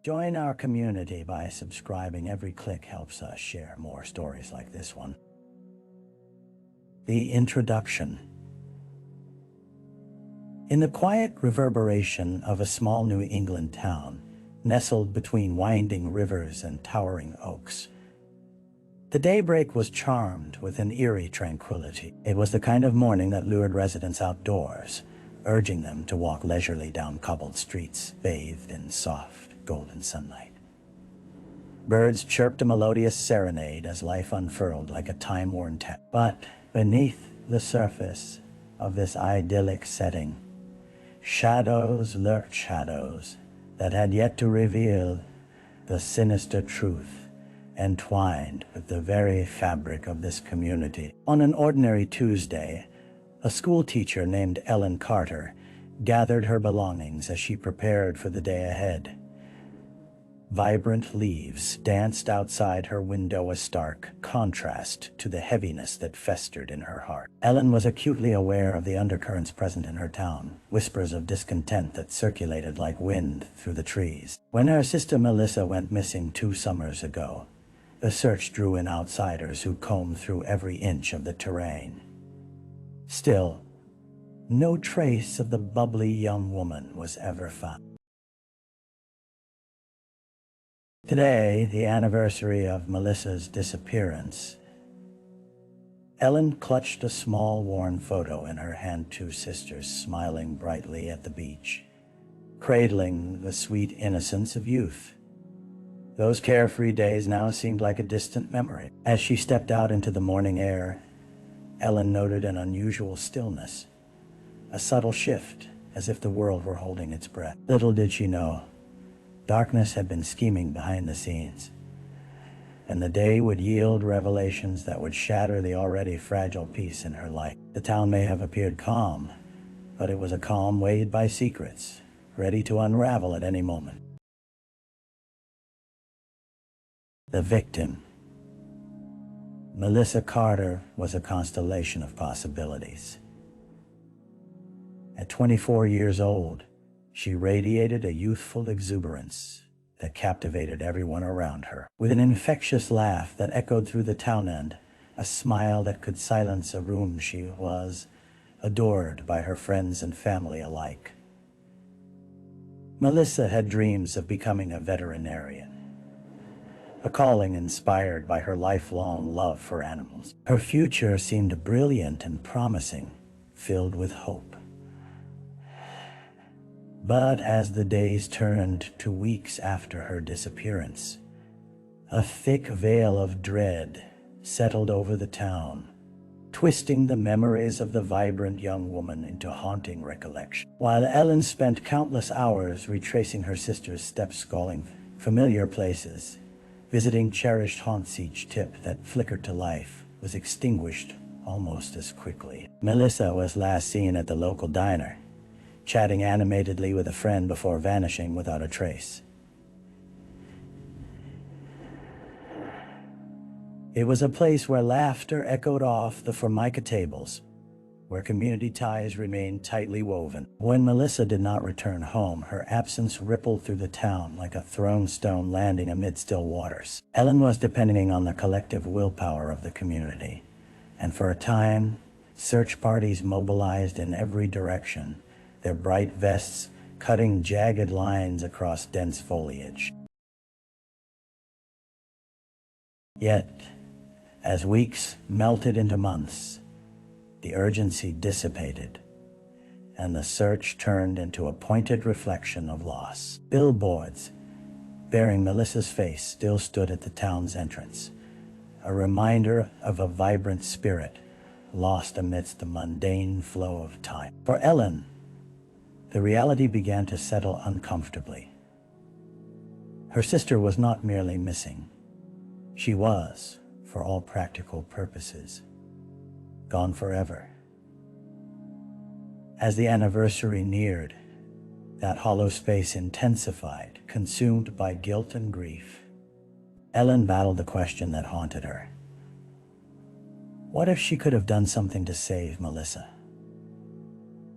Join our community by subscribing. Every click helps us share more stories like this one. The introduction. In the quiet reverberation of a small New England town, nestled between winding rivers and towering oaks, the daybreak was charmed with an eerie tranquility. It was the kind of morning that lured residents outdoors, urging them to walk leisurely down cobbled streets, bathed in soft, golden sunlight. Birds chirped a melodious serenade as life unfurled like a time-worn tap. But beneath the surface of this idyllic setting, shadows lurked, shadows that had yet to reveal the sinister truth entwined with the very fabric of this community. On an ordinary Tuesday, a school teacher named Ellen Carter gathered her belongings as she prepared for the day ahead. Vibrant leaves danced outside her window, a stark contrast to the heaviness that festered in her heart. Ellen was acutely aware of the undercurrents present in her town, whispers of discontent that circulated like wind through the trees. When her sister Melissa went missing 2 summers ago, the search drew in outsiders who combed through every inch of the terrain. Still, no trace of the bubbly young woman was ever found. Today, the anniversary of Melissa's disappearance, Ellen clutched a small worn photo in her hand, 2 sisters smiling brightly at the beach, cradling the sweet innocence of youth. Those carefree days now seemed like a distant memory. As she stepped out into the morning air, Ellen noted an unusual stillness, a subtle shift, as if the world were holding its breath. Little did she know, darkness had been scheming behind the scenes, and the day would yield revelations that would shatter the already fragile peace in her life. The town may have appeared calm, but it was a calm weighted by secrets, ready to unravel at any moment. The victim. Melissa Carter was a constellation of possibilities. At 24 years old, she radiated a youthful exuberance that captivated everyone around her. With an infectious laugh that echoed through the town and a smile that could silence a room, she was adored by her friends and family alike. Melissa had dreams of becoming a veterinarian, a calling inspired by her lifelong love for animals. Her future seemed brilliant and promising, filled with hope. But as the days turned to weeks after her disappearance, a thick veil of dread settled over the town, twisting the memories of the vibrant young woman into haunting recollection. While Ellen spent countless hours retracing her sister's steps, calling familiar places, visiting cherished haunts, each tip that flickered to life was extinguished almost as quickly. Melissa was last seen at the local diner, chatting animatedly with a friend before vanishing without a trace. It was a place where laughter echoed off the formica tables, where community ties remained tightly woven. When Melissa did not return home, her absence rippled through the town like a thrown stone landing amid still waters. Ellen was depending on the collective willpower of the community, and for a time, search parties mobilized in every direction, their bright vests cutting jagged lines across dense foliage. Yet, as weeks melted into months, the urgency dissipated, and the search turned into a pointed reflection of loss. Billboards bearing Melissa's face still stood at the town's entrance, a reminder of a vibrant spirit lost amidst the mundane flow of time. For Ellen, the reality began to settle uncomfortably. Her sister was not merely missing. She was, for all practical purposes, gone forever. As the anniversary neared, that hollow space intensified, consumed by guilt and grief. Ellen battled the question that haunted her. What if she could have done something to save Melissa?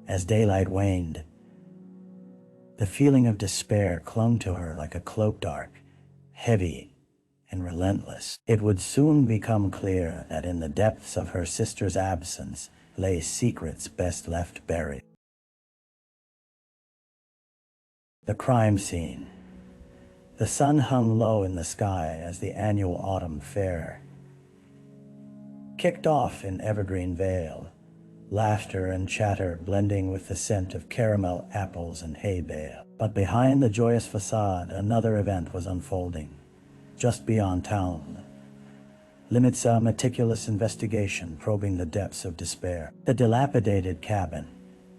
As daylight waned, The feeling of despair clung to her like a cloak, dark, heavy, and relentless. It would soon become clear that in the depths of her sister's absence lay secrets best left buried. The crime scene. The sun hung low in the sky as the annual autumn fair kicked off in Evergreen Vale, laughter and chatter blending with the scent of caramel apples and hay bale. But behind the joyous facade, another event was unfolding. Just beyond town limits a meticulous investigation probing the depths of despair. The dilapidated cabin,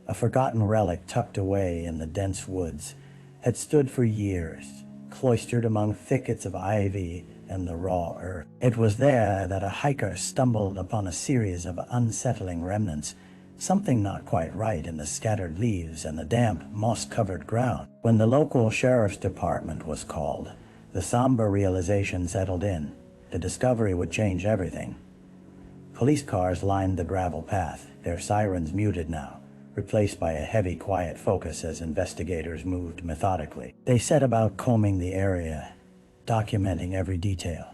a forgotten relic tucked away in the dense woods, had stood for years, cloistered among thickets of ivy and the raw earth. It was there that a hiker stumbled upon a series of unsettling remnants, something not quite right in the scattered leaves and the damp, moss-covered ground. When the local sheriff's department was called, the somber realization settled in. The discovery would change everything. Police cars lined the gravel path, their sirens muted now, replaced by a heavy, quiet focus as investigators moved methodically. They set about combing the area, documenting every detail.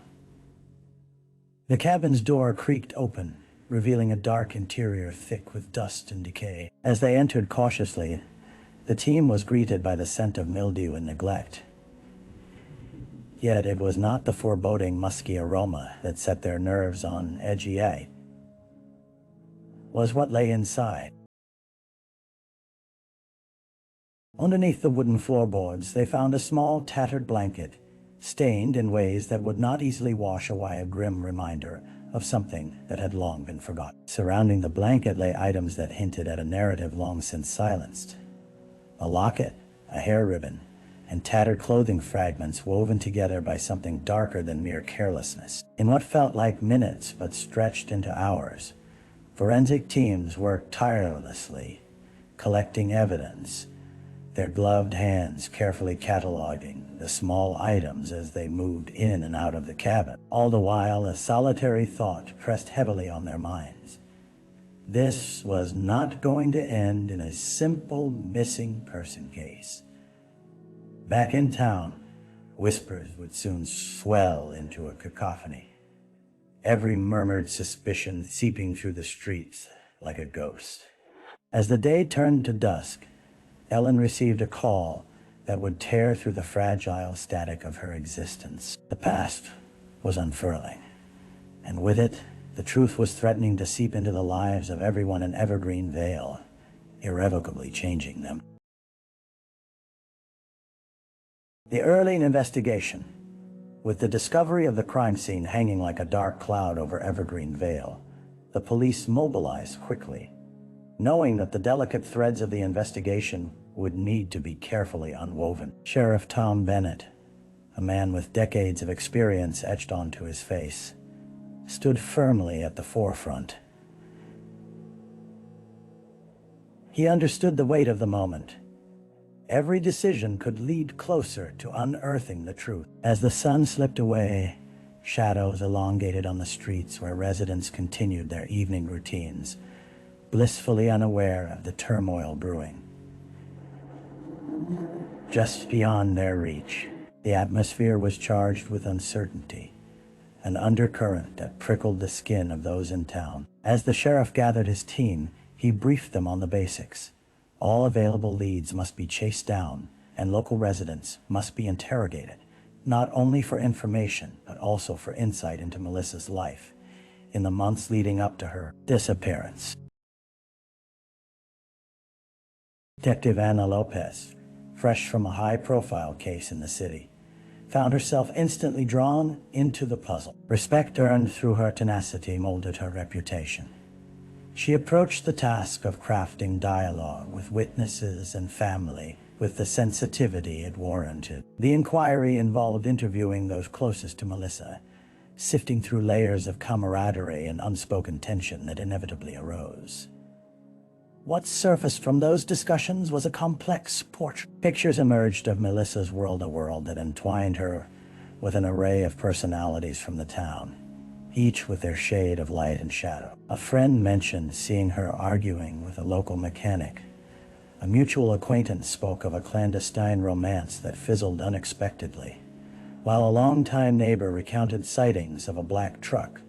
The cabin's door creaked open, revealing a dark interior thick with dust and decay. As they entered cautiously, the team was greeted by the scent of mildew and neglect. Yet it was not the foreboding musky aroma that set their nerves on edge. It was what lay inside. Underneath the wooden floorboards, they found a small, tattered blanket, stained in ways that would not easily wash away a grim reminder of something that had long been forgotten. Surrounding the blanket lay items that hinted at a narrative long since silenced. A locket, a hair ribbon, and tattered clothing fragments woven together by something darker than mere carelessness. In what felt like minutes but stretched into hours, forensic teams worked tirelessly, collecting evidence, their gloved hands carefully cataloging the small items as they moved in and out of the cabin. All the while, a solitary thought pressed heavily on their minds. This was not going to end in a simple missing person case. Back in town, whispers would soon swell into a cacophony, every murmured suspicion seeping through the streets like a ghost. As the day turned to dusk, Ellen received a call that would tear through the fragile static of her existence. The past was unfurling, and with it, the truth was threatening to seep into the lives of everyone in Evergreen Vale, irrevocably changing them. The early investigation, with the discovery of the crime scene hanging like a dark cloud over Evergreen Vale, the police mobilized quickly, knowing that the delicate threads of the investigation would need to be carefully unwoven. Sheriff Tom Bennett, a man with decades of experience etched onto his face, stood firmly at the forefront. He understood the weight of the moment. Every decision could lead closer to unearthing the truth. As the sun slipped away, shadows elongated on the streets where residents continued their evening routines, blissfully unaware of the turmoil brewing. Just beyond their reach, the atmosphere was charged with uncertainty, an undercurrent that prickled the skin of those in town. As the sheriff gathered his team, he briefed them on the basics. All available leads must be chased down, and local residents must be interrogated, not only for information, but also for insight into Melissa's life in the months leading up to her disappearance. Detective Anna Lopez, fresh from a high-profile case in the city, found herself instantly drawn into the puzzle. Respect earned through her tenacity molded her reputation. She approached the task of crafting dialogue with witnesses and family with the sensitivity it warranted. The inquiry involved interviewing those closest to Melissa, sifting through layers of camaraderie and unspoken tension that inevitably arose. What surfaced from those discussions was a complex portrait. Pictures emerged of Melissa's world, a world that entwined her with an array of personalities from the town, each with their shade of light and shadow. A friend mentioned seeing her arguing with a local mechanic, A mutual acquaintance spoke of a clandestine romance that fizzled unexpectedly, while a longtime neighbor recounted sightings of a black truck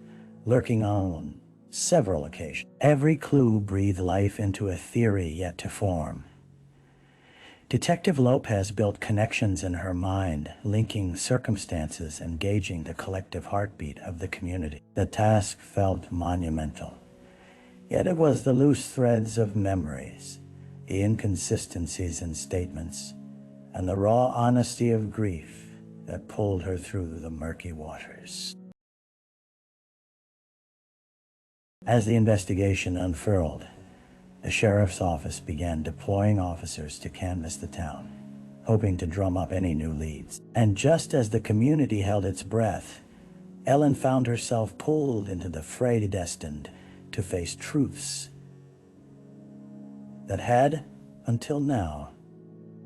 lurking on several occasions. Every clue breathed life into a theory yet to form. Detective Lopez built connections in her mind, linking circumstances and gauging the collective heartbeat of the community. The task felt monumental, yet it was the loose threads of memories, the inconsistencies in statements, and the raw honesty of grief that pulled her through the murky waters. As the investigation unfurled, the sheriff's office began deploying officers to canvass the town, hoping to drum up any new leads. And just as the community held its breath, Ellen found herself pulled into the fray, destined to face truths that had, until now,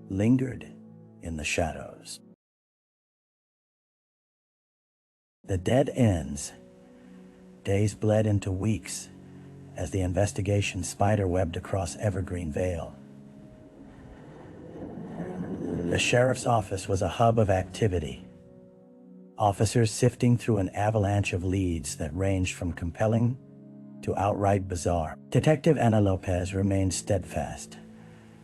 lingered in the shadows. The dead ends. Days bled into weeks as the investigation spiderwebbed across Evergreen Vale. The sheriff's office was a hub of activity, officers sifting through an avalanche of leads that ranged from compelling to outright bizarre. Detective Ana Lopez remained steadfast,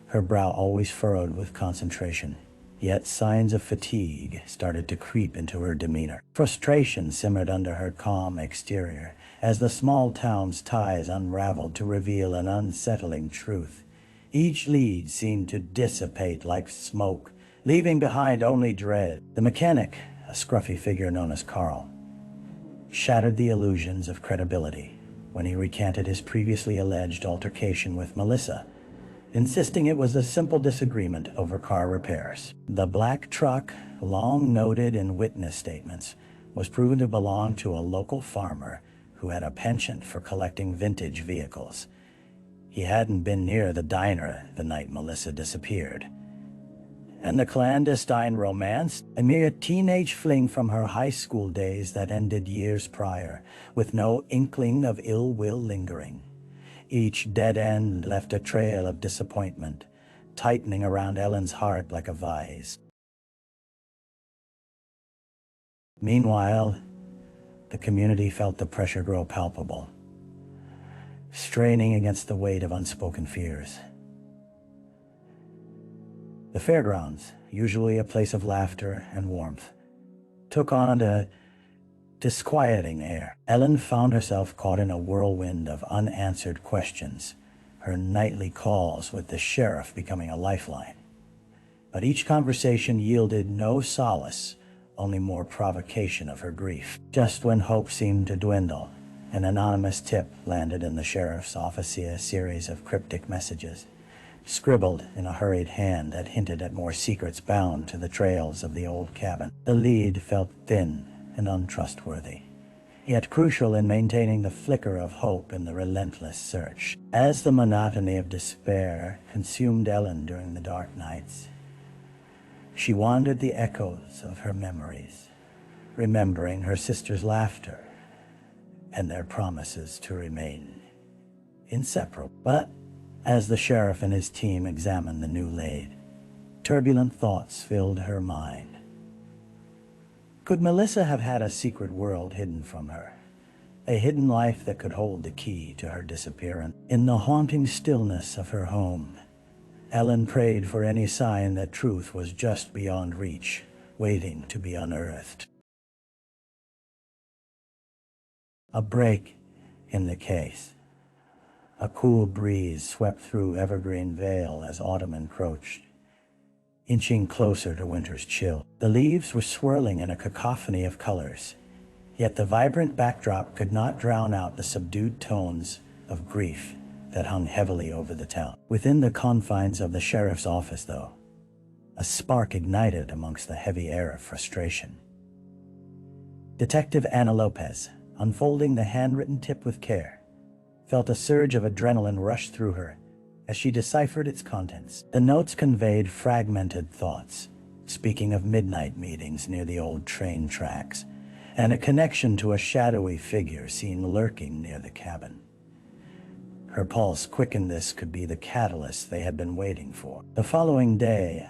her brow always furrowed with concentration. Yet signs of fatigue started to creep into her demeanor. Frustration simmered under her calm exterior as the small town's ties unraveled to reveal an unsettling truth. Each lead seemed to dissipate like smoke, leaving behind only dread. The mechanic, a scruffy figure known as Carl, shattered the illusions of credibility when he recanted his previously alleged altercation with Melissa, insisting it was a simple disagreement over car repairs. The black truck, long noted in witness statements, was proven to belong to a local farmer who had a penchant for collecting vintage vehicles. He hadn't been near the diner the night Melissa disappeared. And the clandestine romance, a mere teenage fling from her high school days that ended years prior, with no inkling of ill will lingering. Each dead end left a trail of disappointment, tightening around Ellen's heart like a vise. Meanwhile, the community felt the pressure grow palpable, straining against the weight of unspoken fears. The fairgrounds, usually a place of laughter and warmth, took on a disquieting air. Ellen found herself caught in a whirlwind of unanswered questions, her nightly calls with the sheriff becoming a lifeline. But each conversation yielded no solace, only more provocation of her grief. Just when hope seemed to dwindle, an anonymous tip landed in the sheriff's office, a series of cryptic messages, scribbled in a hurried hand that hinted at more secrets bound to the trails of the old cabin. The lead felt thin and untrustworthy, yet crucial in maintaining the flicker of hope in the relentless search. As the monotony of despair consumed Ellen during the dark nights, she wandered the echoes of her memories, remembering her sister's laughter and their promises to remain inseparable. But as the sheriff and his team examined the new lead, turbulent thoughts filled her mind. Could Melissa have had a secret world hidden from her? A hidden life that could hold the key to her disappearance? In the haunting stillness of her home, Ellen prayed for any sign that truth was just beyond reach, waiting to be unearthed. A break in the case. A cool breeze swept through Evergreen Vale as autumn encroached, inching closer to winter's chill. The leaves were swirling in a cacophony of colors, yet the vibrant backdrop could not drown out the subdued tones of grief that hung heavily over the town. Within the confines of the sheriff's office, though, a spark ignited amongst the heavy air of frustration. Detective Ana Lopez, unfolding the handwritten tip with care, felt a surge of adrenaline rush through her as she deciphered its contents. The notes conveyed fragmented thoughts, speaking of midnight meetings near the old train tracks, and a connection to a shadowy figure seen lurking near the cabin. Her pulse quickened. This could be the catalyst they had been waiting for. The following day,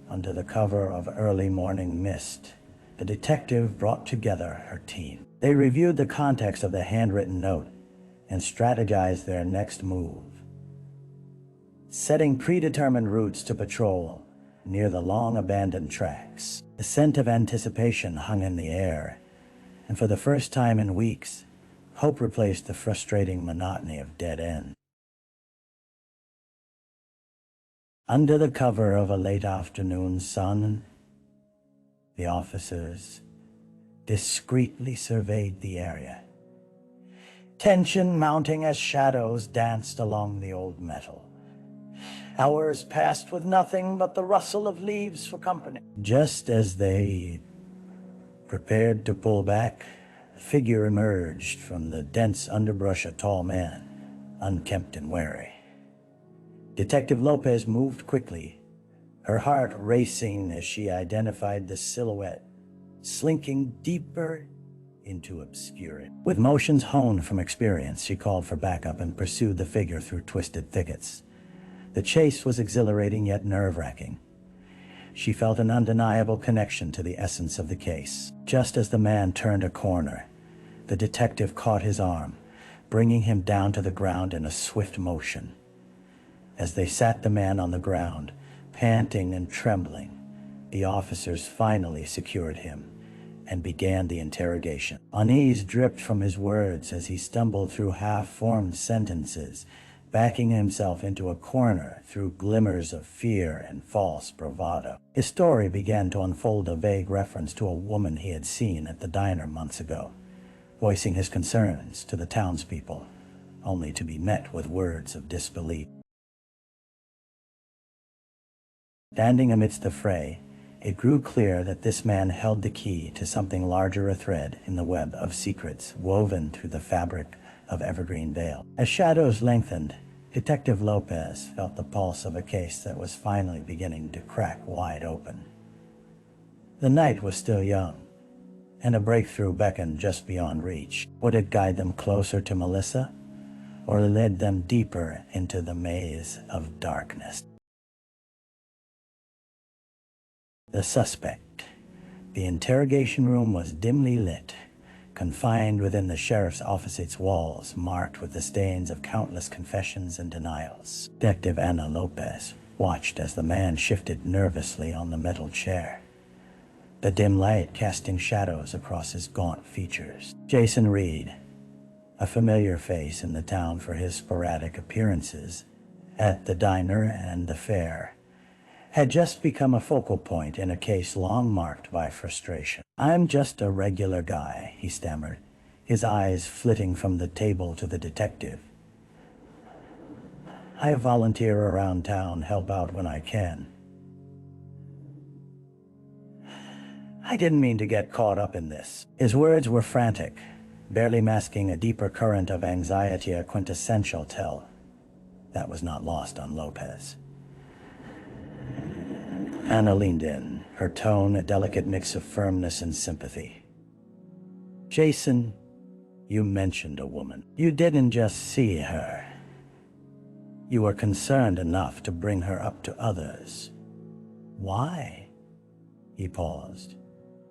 under the cover of early morning mist, the detective brought together her team. They reviewed the context of the handwritten note and strategized their next move, setting predetermined routes to patrol near the long-abandoned tracks. The scent of anticipation hung in the air, and for the first time in weeks, hope replaced the frustrating monotony of dead end. Under the cover of a late afternoon sun, the officers discreetly surveyed the area, tension mounting as shadows danced along the old metal. Hours passed with nothing but the rustle of leaves for company. Just as they prepared to pull back, a figure emerged from the dense underbrush, a tall man, unkempt and wary. Detective Lopez moved quickly, her heart racing as she identified the silhouette, slinking deeper into obscurity. With motions honed from experience, she called for backup and pursued the figure through twisted thickets. The chase was exhilarating yet nerve-wracking. She felt an undeniable connection to the essence of the case. Just as the man turned a corner, the detective caught his arm, bringing him down to the ground in a swift motion. As they sat the man on the ground, panting and trembling, the officers finally secured him and began the interrogation. Unease dripped from his words as he stumbled through half-formed sentences, backing himself into a corner through glimmers of fear and false bravado. His story began to unfold, a vague reference to a woman he had seen at the diner months ago, voicing his concerns to the townspeople, only to be met with words of disbelief. Standing amidst the fray, it grew clear that this man held the key to something larger, a thread in the web of secrets woven through the fabric of Evergreen Vale. As shadows lengthened, Detective Lopez felt the pulse of a case that was finally beginning to crack wide open. The night was still young, and a breakthrough beckoned just beyond reach. Would it guide them closer to Melissa, or lead them deeper into the maze of darkness? The suspect. The interrogation room was dimly lit, confined within the sheriff's office, its walls marked with the stains of countless confessions and denials. Detective Ana Lopez watched as the man shifted nervously on the metal chair, the dim light casting shadows across his gaunt features. Jason Reed, a familiar face in the town for his sporadic appearances at the diner and the fair, had just become a focal point in a case long marked by frustration. "I'm just a regular guy," he stammered, his eyes flitting from the table to the detective. "I volunteer around town, help out when I can. I didn't mean to get caught up in this." His words were frantic, barely masking a deeper current of anxiety, a quintessential tell that was not lost on Lopez. Anna leaned in, her tone a delicate mix of firmness and sympathy. "Jason, you mentioned a woman. You didn't just see her. You were concerned enough to bring her up to others. Why?" He paused,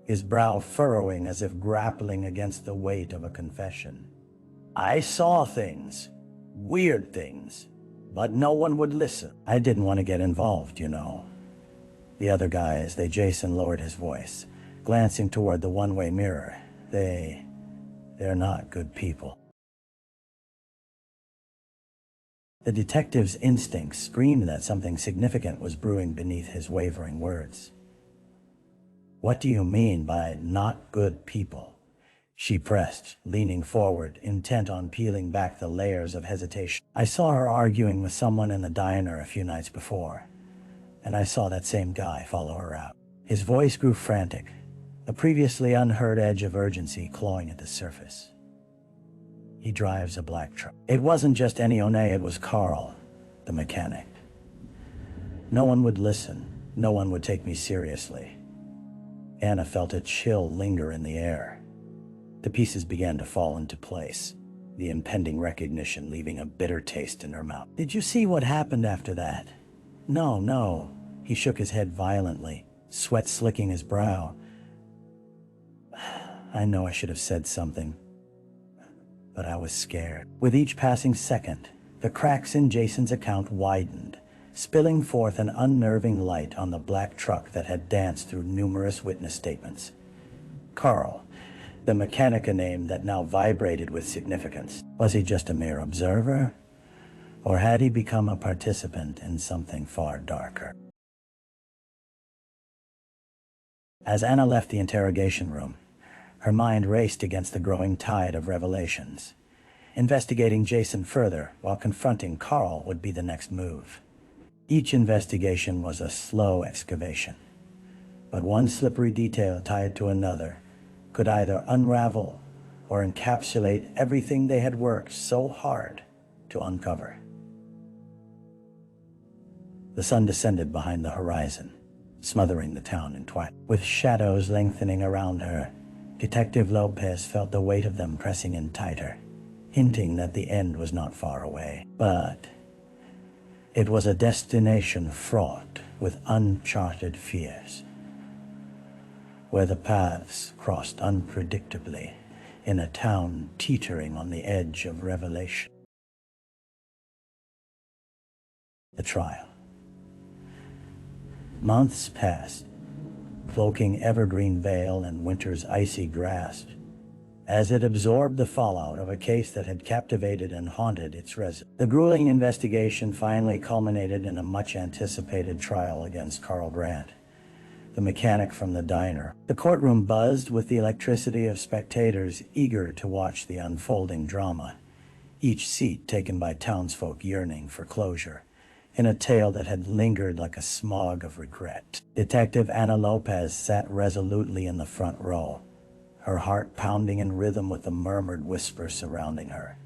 his brow furrowing as if grappling against the weight of a confession. "I saw things, weird things, but no one would listen. I didn't want to get involved, you know. The other guys, Jason lowered his voice, glancing toward the one-way mirror. They're not good people." The detective's instincts screamed that something significant was brewing beneath his wavering words. "What do you mean by not good people?" she pressed, leaning forward, intent on peeling back the layers of hesitation. "I saw her arguing with someone in the diner a few nights before, and I saw that same guy follow her out." His voice grew frantic, a previously unheard edge of urgency clawing at the surface. "He drives a black truck. It wasn't just any One, it was Carl, the mechanic. No one would listen. No one would take me seriously." Anna felt a chill linger in the air. The pieces began to fall into place. the impending recognition leaving a bitter taste in her mouth. "Did you see what happened after that?" "No, no." He shook his head violently, sweat slicking his brow. "I know I should have said something, but I was scared." With each passing second, the cracks in Jason's account widened, spilling forth an unnerving light on the black truck that had danced through numerous witness statements. Carl, the mechanic, a name that now vibrated with significance. Was he just a mere observer? Or had he become a participant in something far darker? As Anna left the interrogation room, her mind raced against the growing tide of revelations. Investigating Jason further while confronting Carl would be the next move. Each investigation was a slow excavation, but one slippery detail tied to another could either unravel or encapsulate everything they had worked so hard to uncover. The sun descended behind the horizon, smothering the town in twilight. With shadows lengthening around her, Detective Lopez felt the weight of them pressing in tighter, hinting that the end was not far away. But it was a destination fraught with uncharted fears, where the paths crossed unpredictably in a town teetering on the edge of revelation. The trial. Months passed, cloaking evergreen vale and winter's icy grasp, as it absorbed the fallout of a case that had captivated and haunted its residents. The grueling investigation finally culminated in a much-anticipated trial against Carl Brandt, the mechanic from the diner. The courtroom buzzed with the electricity of spectators eager to watch the unfolding drama, each seat taken by townsfolk yearning for closure, in a tale that had lingered like a smog of regret. Detective Anna Lopez sat resolutely in the front row, her heart pounding in rhythm with the murmured whisper surrounding her.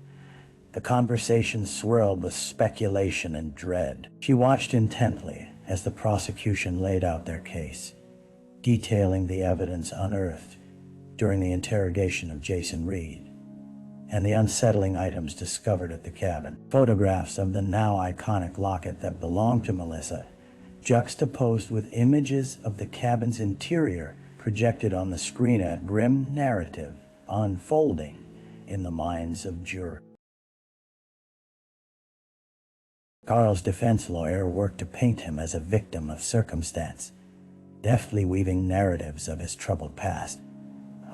The conversation swirled with speculation and dread. She watched intently as the prosecution laid out their case, detailing the evidence unearthed during the interrogation of Jason Reed and the unsettling items discovered at the cabin. Photographs of the now iconic locket that belonged to Melissa, juxtaposed with images of the cabin's interior projected on the screen, a grim narrative unfolding in the minds of jurors. Carl's defense lawyer worked to paint him as a victim of circumstance, deftly weaving narratives of his troubled past,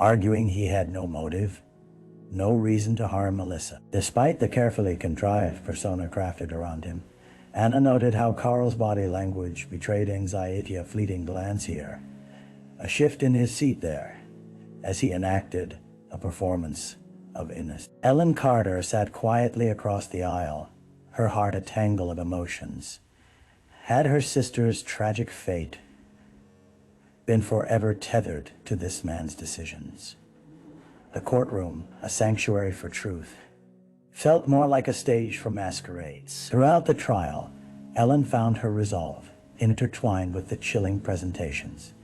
arguing he had no motive, no reason to harm Melissa. Despite the carefully contrived persona crafted around him, Anna noted how Carl's body language betrayed anxiety. A fleeting glance here, a shift in his seat there, as he enacted a performance of innocence. Ellen Carter sat quietly across the aisle, her heart a tangle of emotions. Had her sister's tragic fate been forever tethered to this man's decisions? The courtroom, a sanctuary for truth, felt more like a stage for masquerades. Throughout the trial, Ellen found her resolve intertwined with the chilling presentations,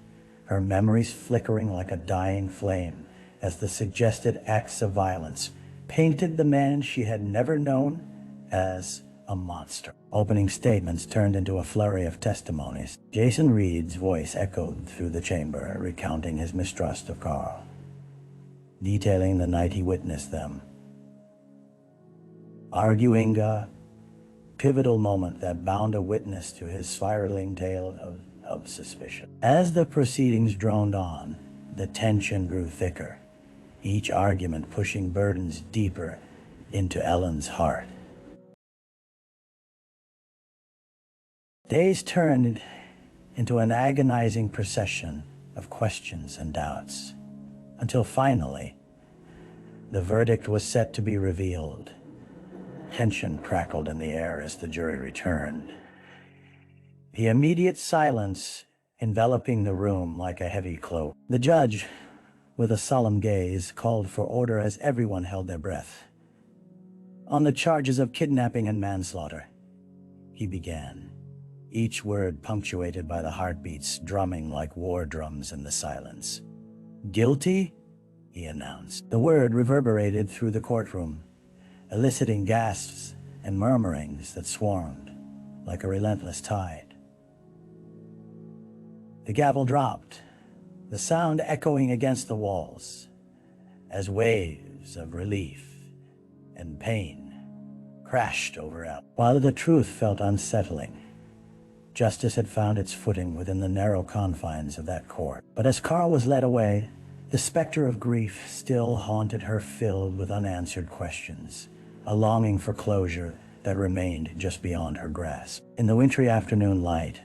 her memories flickering like a dying flame as the suggested acts of violence painted the man she had never known as a monster. Opening statements turned into a flurry of testimonies. Jason Reed's voice echoed through the chamber, recounting his mistrust of Carl, detailing the night he witnessed them, arguing a pivotal moment that bound a witness to his spiraling tale of suspicion. As the proceedings droned on, the tension grew thicker, each argument pushing burdens deeper into Ellen's heart. Days turned into an agonizing procession of questions and doubts, until finally, the verdict was set to be revealed. Tension crackled in the air as the jury returned, the immediate silence enveloping the room like a heavy cloak. The judge, with a solemn gaze, called for order as everyone held their breath. On the charges of kidnapping and manslaughter, he began, each word punctuated by the heartbeats drumming like war drums in the silence. "Guilty?" he announced. The word reverberated through the courtroom, eliciting gasps and murmurings that swarmed like a relentless tide. The gavel dropped, the sound echoing against the walls as waves of relief and pain crashed over Ellen. While the truth felt unsettling, justice had found its footing within the narrow confines of that court. But as Carl was led away, the specter of grief still haunted her, filled with unanswered questions, a longing for closure that remained just beyond her grasp. In the wintry afternoon light,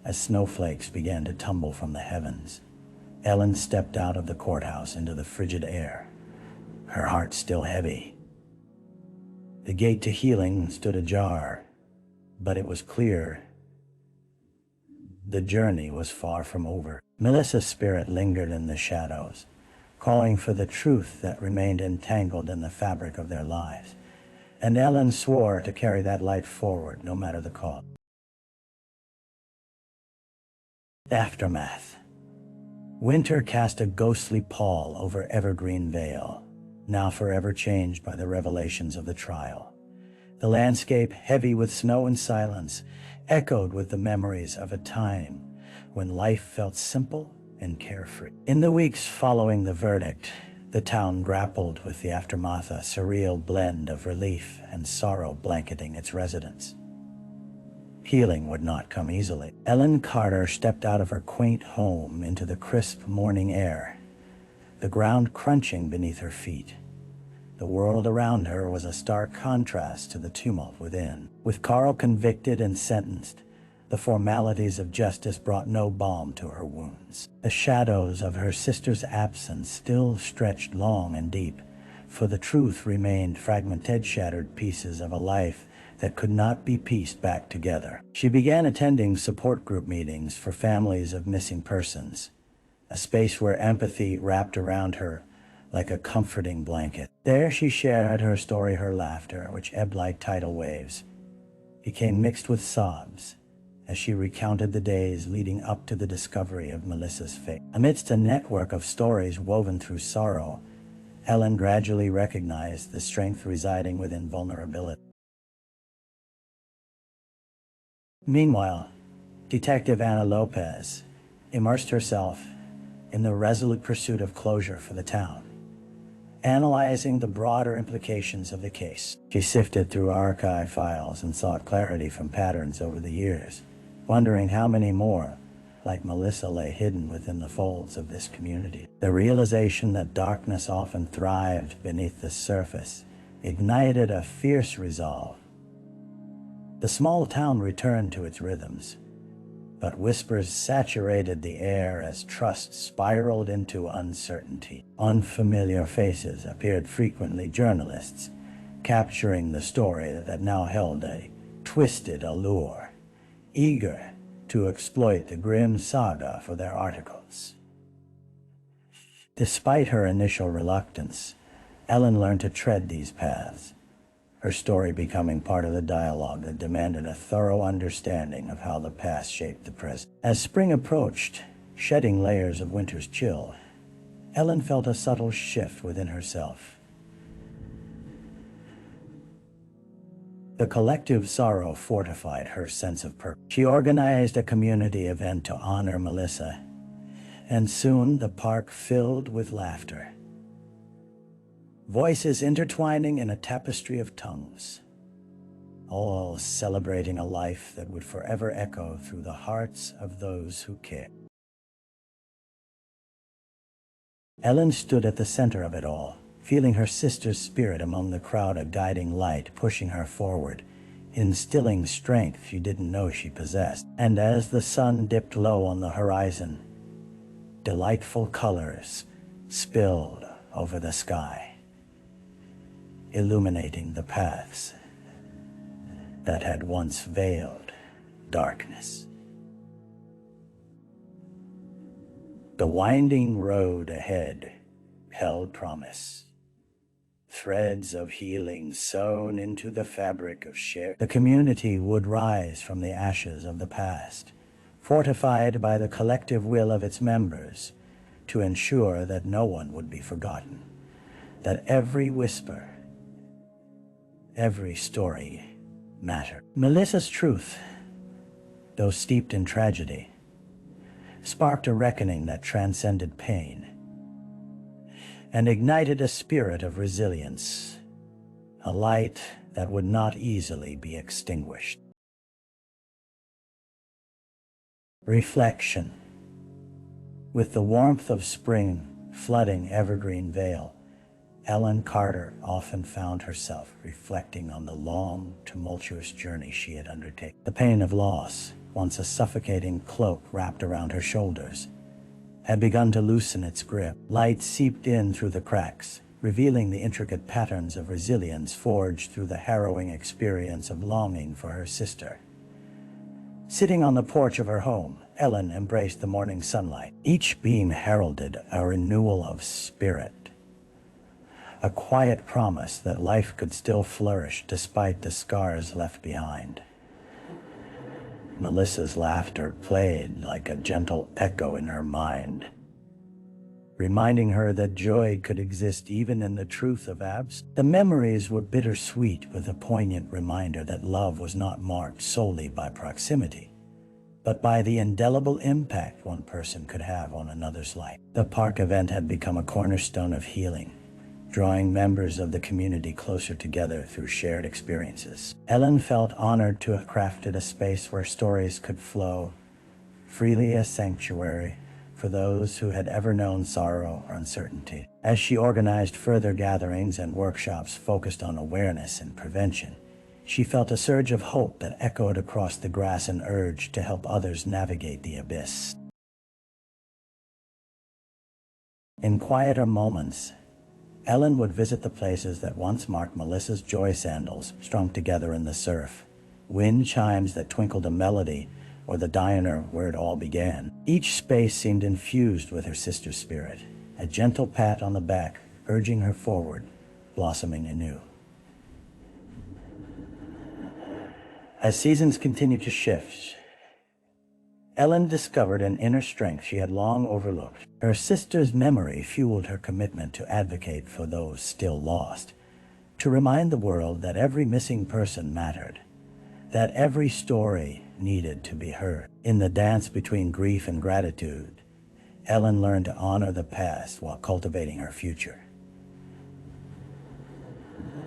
as snowflakes began to tumble from the heavens, Ellen stepped out of the courthouse into the frigid air, her heart still heavy. The gate to healing stood ajar, but it was clear the journey was far from over. Melissa's spirit lingered in the shadows, calling for the truth that remained entangled in the fabric of their lives, and Ellen swore to carry that light forward no matter the cost. Aftermath. Winter cast a ghostly pall over Evergreen Vale, now forever changed by the revelations of the trial. The landscape, heavy with snow and silence, echoed with the memories of a time when life felt simple and carefree. In the weeks following the verdict, the town grappled with the aftermath, a surreal blend of relief and sorrow blanketing its residents. Healing would not come easily. Ellen Carter stepped out of her quaint home into the crisp morning air, the ground crunching beneath her feet. The world around her was a stark contrast to the tumult within. With Carl convicted and sentenced, the formalities of justice brought no balm to her wounds. The shadows of her sister's absence still stretched long and deep, for the truth remained fragmented, shattered pieces of a life that could not be pieced back together. She began attending support group meetings for families of missing persons, a space where empathy wrapped around her like a comforting blanket. There she shared her story, her laughter, which ebbed like tidal waves, became mixed with sobs as she recounted the days leading up to the discovery of Melissa's fate. Amidst a network of stories woven through sorrow, Ellen gradually recognized the strength residing within vulnerability. Meanwhile, Detective Anna Lopez immersed herself in the resolute pursuit of closure for the town, analyzing the broader implications of the case. She sifted through archive files and sought clarity from patterns over the years, wondering how many more, like Melissa, lay hidden within the folds of this community. The realization that darkness often thrived beneath the surface ignited a fierce resolve. The small town returned to its rhythms, but whispers saturated the air as trust spiraled into uncertainty. Unfamiliar faces appeared frequently, journalists capturing the story that now held a twisted allure, eager to exploit the grim saga for their articles. Despite her initial reluctance, Ellen learned to tread these paths, her story becoming part of the dialogue that demanded a thorough understanding of how the past shaped the present. As spring approached, shedding layers of winter's chill, Ellen felt a subtle shift within herself. The collective sorrow fortified her sense of purpose. She organized a community event to honor Melissa, and soon the park filled with laughter, voices intertwining in a tapestry of tongues, all celebrating a life that would forever echo through the hearts of those who care. Ellen stood at the center of it all, feeling her sister's spirit among the crowd, a guiding light pushing her forward, instilling strength she didn't know she possessed. And as the sun dipped low on the horizon, delightful colors spilled over the sky, illuminating the paths that had once veiled darkness. The winding road ahead held promise, threads of healing sewn into the fabric of shared. The community would rise from the ashes of the past, fortified by the collective will of its members, to ensure that no one would be forgotten, that every whisper, every story mattered. Melissa's truth, though steeped in tragedy, sparked a reckoning that transcended pain and ignited a spirit of resilience, a light that would not easily be extinguished. Reflection. With the warmth of spring flooding Evergreen Vale, Ellen Carter often found herself reflecting on the long, tumultuous journey she had undertaken. The pain of loss, once a suffocating cloak wrapped around her shoulders, had begun to loosen its grip. Light seeped in through the cracks, revealing the intricate patterns of resilience forged through the harrowing experience of longing for her sister. Sitting on the porch of her home, Ellen embraced the morning sunlight. Each beam heralded a renewal of spirit, a quiet promise that life could still flourish despite the scars left behind. Melissa's laughter played like a gentle echo in her mind, reminding her that joy could exist even in the truth of absence. The memories were bittersweet, with a poignant reminder that love was not marked solely by proximity, but by the indelible impact one person could have on another's life. The park event had become a cornerstone of healing, drawing members of the community closer together through shared experiences. Ellen felt honored to have crafted a space where stories could flow freely, a sanctuary for those who had ever known sorrow or uncertainty. As she organized further gatherings and workshops focused on awareness and prevention, she felt a surge of hope that echoed across the grass, an urge to help others navigate the abyss. In quieter moments, Ellen would visit the places that once marked Melissa's joy: sandals strung together in the surf, wind chimes that twinkled a melody, or the diner where it all began. Each space seemed infused with her sister's spirit, a gentle pat on the back urging her forward, blossoming anew. As seasons continued to shift, Ellen discovered an inner strength she had long overlooked. Her sister's memory fueled her commitment to advocate for those still lost, to remind the world that every missing person mattered, that every story needed to be heard. In the dance between grief and gratitude, Ellen learned to honor the past while cultivating her future.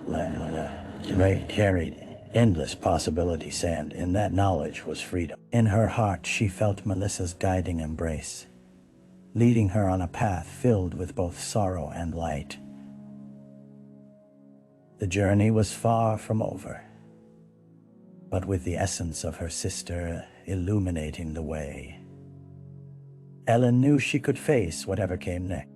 Ray carried endless possibilities, and in that knowledge was freedom. In her heart, she felt Melissa's guiding embrace, leading her on a path filled with both sorrow and light. The journey was far from over, but with the essence of her sister illuminating the way, Ellen knew she could face whatever came next.